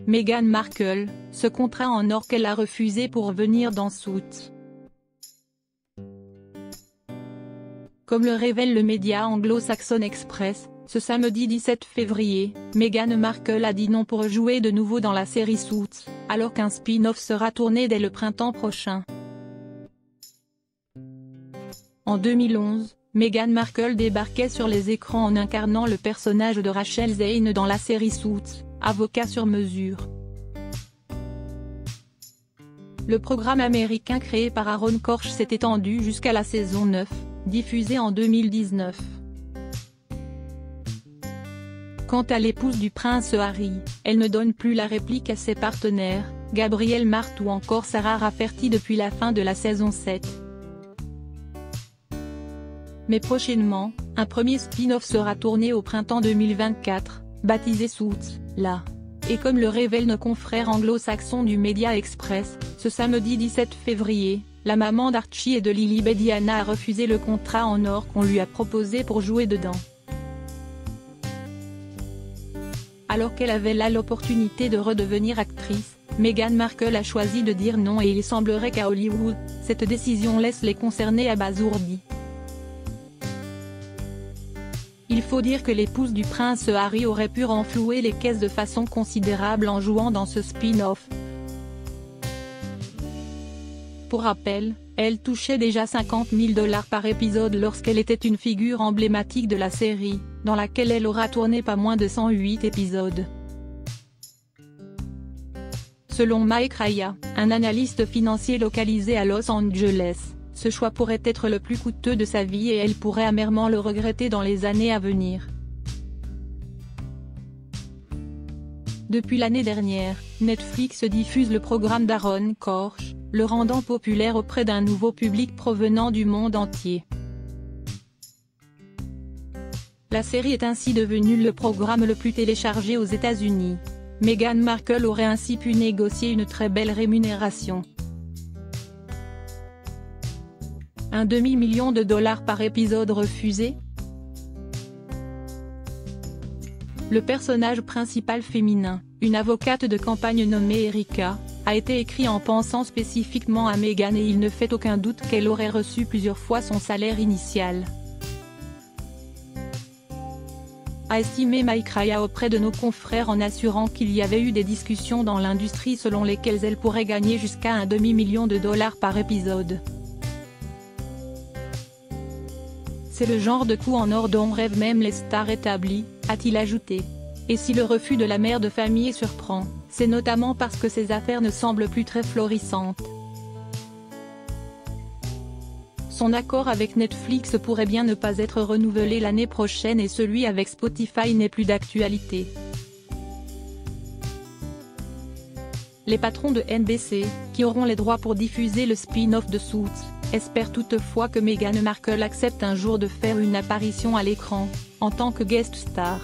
Meghan Markle, ce contrat en or qu'elle a refusé pour venir dans Suits. Comme le révèle le média anglo-saxon Express, ce samedi 17 février, Meghan Markle a dit non pour jouer de nouveau dans la série Suits, alors qu'un spin-off sera tourné dès le printemps prochain. En 2011, Meghan Markle débarquait sur les écrans en incarnant le personnage de Rachel Zane dans la série Suits, avocat sur mesure. Le programme américain créé par Aaron Korsh s'est étendu jusqu'à la saison 9, diffusée en 2019. Quant à l'épouse du prince Harry, elle ne donne plus la réplique à ses partenaires, Gabrielle Marthe ou encore Sarah Rafferty depuis la fin de la saison 7. Mais prochainement, un premier spin-off sera tourné au printemps 2024, baptisé Suits, là. Et comme le révèlent nos confrères anglo-saxons du Média Express, ce samedi 17 février, la maman d'Archie et de Lily Diana a refusé le contrat en or qu'on lui a proposé pour jouer dedans. Alors qu'elle avait là l'opportunité de redevenir actrice, Meghan Markle a choisi de dire non et il semblerait qu'à Hollywood, cette décision laisse les concernés abasourdis. Il faut dire que l'épouse du prince Harry aurait pu renflouer les caisses de façon considérable en jouant dans ce spin-off. Pour rappel, elle touchait déjà 50 000 $ par épisode lorsqu'elle était une figure emblématique de la série, dans laquelle elle aura tourné pas moins de 108 épisodes. Selon Mike Raya, un analyste financier localisé à Los Angeles, ce choix pourrait être le plus coûteux de sa vie et elle pourrait amèrement le regretter dans les années à venir. Depuis l'année dernière, Netflix diffuse le programme d'Aaron Korsh, le rendant populaire auprès d'un nouveau public provenant du monde entier. La série est ainsi devenue le programme le plus téléchargé aux États-Unis. Meghan Markle aurait ainsi pu négocier une très belle rémunération. Un demi-million de dollars par épisode refusé? Le personnage principal féminin, une avocate de campagne nommée Erika, a été écrit en pensant spécifiquement à Meghan et il ne fait aucun doute qu'elle aurait reçu plusieurs fois son salaire initial. A estimé Mike Raya auprès de nos confrères en assurant qu'il y avait eu des discussions dans l'industrie selon lesquelles elle pourrait gagner jusqu'à un demi-million de dollars par épisode. C'est le genre de coup en or dont rêvent même les stars établies, a-t-il ajouté. Et si le refus de la mère de famille surprend, c'est notamment parce que ses affaires ne semblent plus très florissantes. Son accord avec Netflix pourrait bien ne pas être renouvelé l'année prochaine et celui avec Spotify n'est plus d'actualité. Les patrons de NBC, qui auront les droits pour diffuser le spin-off de Suits, espèrent toutefois que Meghan Markle accepte un jour de faire une apparition à l'écran, en tant que guest star.